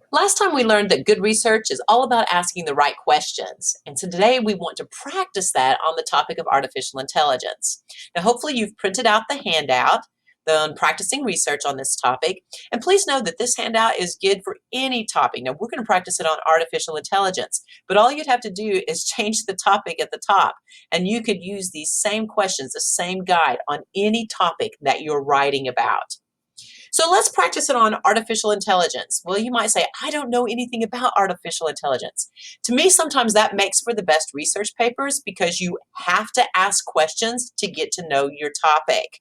Last time we learned that good research is all about asking the right questions. And so today we want to practice that on the topic of artificial intelligence. Now, hopefully you've printed out the handout on practicing research on this topic. And please know that this handout is good for any topic. Now, we're going to practice it on artificial intelligence, but all you'd have to do is change the topic at the top. And you could use these same questions, the same guide on any topic that you're writing about. So let's practice it on artificial intelligence. Well, you might say, I don't know anything about artificial intelligence. To me, sometimes that makes for the best research papers because you have to ask questions to get to know your topic.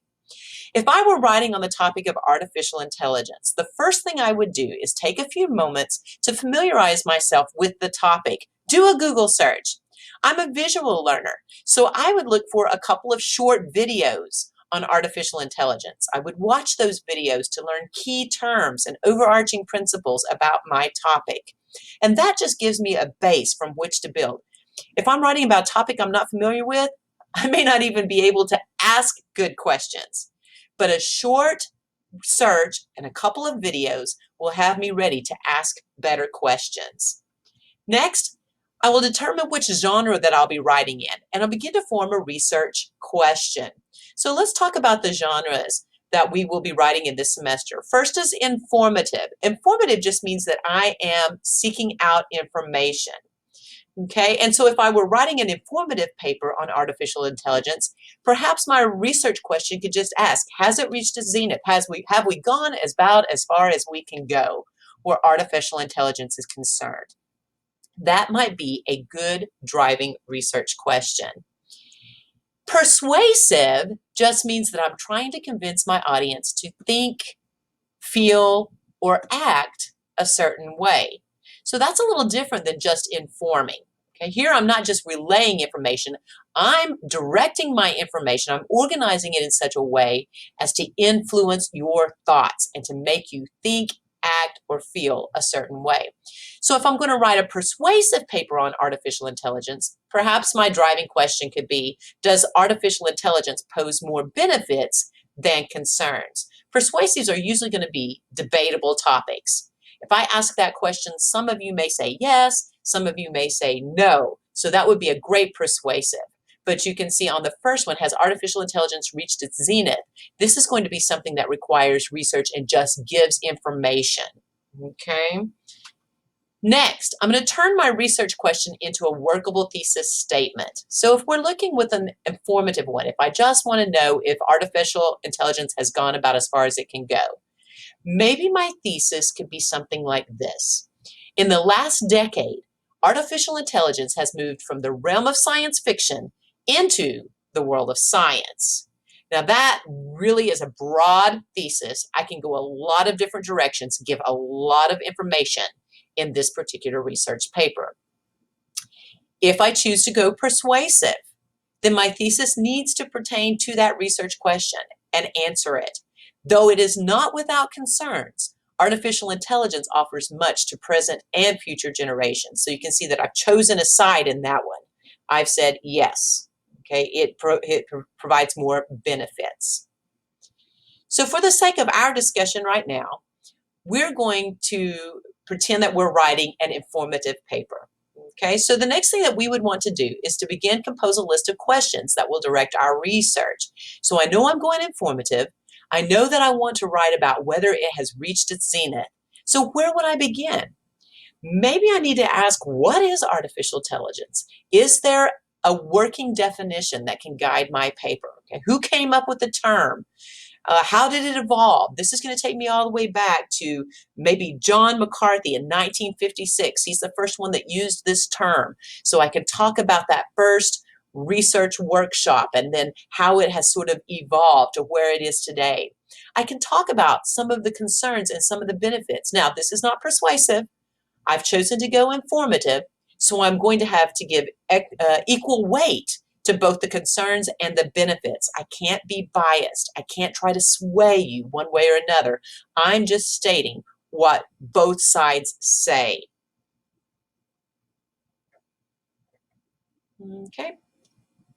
If I were writing on the topic of artificial intelligence, the first thing I would do is take a few moments to familiarize myself with the topic. Do a Google search. I'm a visual learner, so I would look for a couple of short videos on artificial intelligence. I would watch those videos to learn key terms and overarching principles about my topic. And that just gives me a base from which to build. If I'm writing about a topic I'm not familiar with, I may not even be able to ask good questions. But a short search and a couple of videos will have me ready to ask better questions. Next, I will determine which genre that I'll be writing in, and I'll begin to form a research question. So let's talk about the genres that we will be writing in this semester. First is informative. Informative just means that I am seeking out information. Okay, and so if I were writing an informative paper on artificial intelligence, perhaps my research question could just ask, has it reached its zenith? Have we gone about as far as we can go where artificial intelligence is concerned? That might be a good driving research question. Persuasive just means that I'm trying to convince my audience to think, feel, or act a certain way. So that's a little different than just informing. Okay, here I'm not just relaying information, I'm directing my information, I'm organizing it in such a way as to influence your thoughts and to make you think, act, or feel a certain way. So if I'm going to write a persuasive paper on artificial intelligence, perhaps my driving question could be, does artificial intelligence pose more benefits than concerns? Persuasives are usually going to be debatable topics. If I ask that question, some of you may say yes, some of you may say no. So that would be a great persuasive. But you can see on the first one, has artificial intelligence reached its zenith? This is going to be something that requires research and just gives information. Okay. Next, I'm going to turn my research question into a workable thesis statement. So if we're looking with an informative one, if I just want to know if artificial intelligence has gone about as far as it can go, maybe my thesis could be something like this. In the last decade, artificial intelligence has moved from the realm of science fiction into the world of science. Now that really is a broad thesis. I can go a lot of different directions, give a lot of information in this particular research paper. If I choose to go persuasive, then my thesis needs to pertain to that research question and answer it. Though it is not without concerns, artificial intelligence offers much to present and future generations. So you can see that I've chosen a side in that one. I've said yes. Okay, it provides more benefits. So for the sake of our discussion right now, we're going to pretend that we're writing an informative paper. Okay, so the next thing that we would want to do is to begin compose a list of questions that will direct our research. So I know I'm going informative. I know that I want to write about whether it has reached its zenith. So where would I begin? Maybe I need to ask, what is artificial intelligence? Is there a working definition that can guide my paper? Okay, who came up with the term? How did it evolve? This is going to take me all the way back to maybe John McCarthy in 1956. He's the first one that used this term. So I can talk about that first research workshop and then how it has sort of evolved to where it is today. I can talk about some of the concerns and some of the benefits. Now, this is not persuasive. I've chosen to go informative, so I'm going to have to give equal weight to both the concerns and the benefits. I can't be biased. I can't try to sway you one way or another. I'm just stating what both sides say. Okay.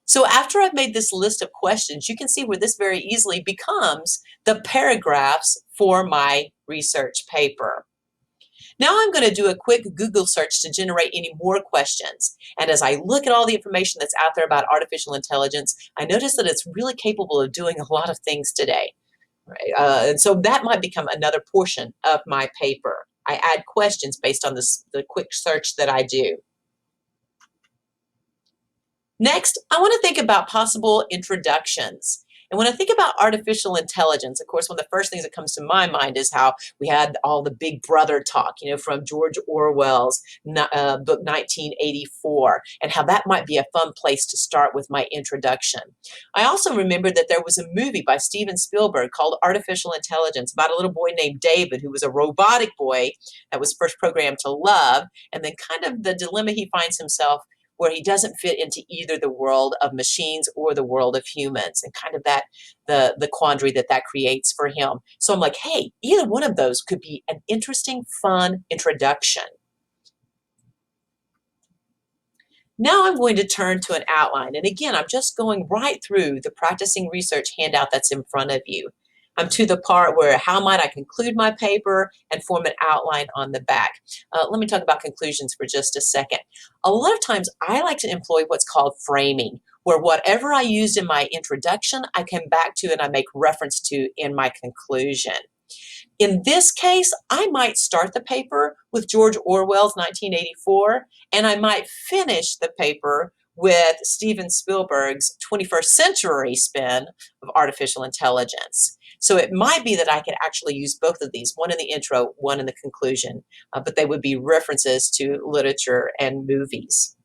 So after I've made this list of questions, you can see where this very easily becomes the paragraphs for my research paper. Now I'm going to do a quick Google search to generate any more questions. And as I look at all the information that's out there about artificial intelligence, I notice that it's really capable of doing a lot of things today. Right? And so that might become another portion of my paper. I add questions based on the quick search that I do. Next, I want to think about possible introductions. And when I think about artificial intelligence, of course, one of the first things that comes to my mind is how we had all the Big Brother talk, from George Orwell's book 1984, and how that might be a fun place to start with my introduction. I also remember that there was a movie by Steven Spielberg called Artificial Intelligence about a little boy named David who was a robotic boy that was first programmed to love, and then kind of the dilemma he finds himself where he doesn't fit into either the world of machines or the world of humans, and kind of that the quandary that creates for him. So I'm like, hey, either one of those could be an interesting, fun introduction. Now I'm going to turn to an outline. And again, I'm just going right through the practicing research handout that's in front of you. I'm to the part where how might I conclude my paper and form an outline on the back. Let me talk about conclusions for just a second. A lot of times I like to employ what's called framing, where whatever I used in my introduction, I come back to and I make reference to in my conclusion. In this case, I might start the paper with George Orwell's 1984, and I might finish the paper with Steven Spielberg's 21st century spin of artificial intelligence. So it might be that I could actually use both of these, one in the intro, one in the conclusion, but they would be references to literature and movies.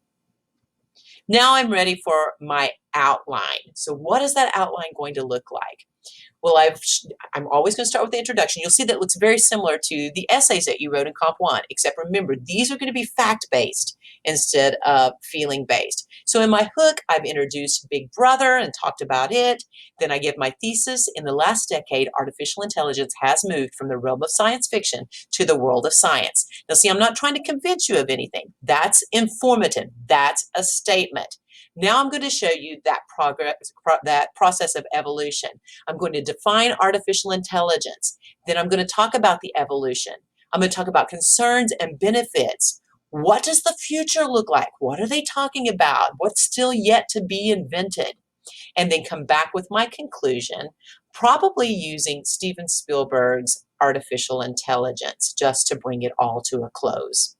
Now I'm ready for my outline. So what is that outline going to look like? Well, I'm always going to start with the introduction. You'll see that it looks very similar to the essays that you wrote in Comp 1, except remember, these are going to be fact-based instead of feeling-based. So in my hook, I've introduced Big Brother and talked about it. Then I give my thesis. In the last decade, artificial intelligence has moved from the realm of science fiction to the world of science. Now, see, I'm not trying to convince you of anything. That's informative. That's a statement. Now I'm going to show you that process of evolution. I'm going to define artificial intelligence. Then I'm going to talk about the evolution. I'm going to talk about concerns and benefits. What does the future look like? What are they talking about? What's still yet to be invented? And then come back with my conclusion, probably using Steven Spielberg's artificial intelligence just to bring it all to a close.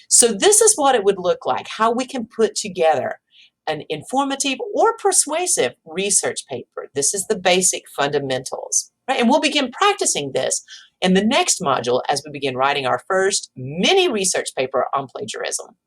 So this is what it would look like, how we can put together an informative or persuasive research paper. This is the basic fundamentals, right? And we'll begin practicing this in the next module as we begin writing our first mini research paper on plagiarism.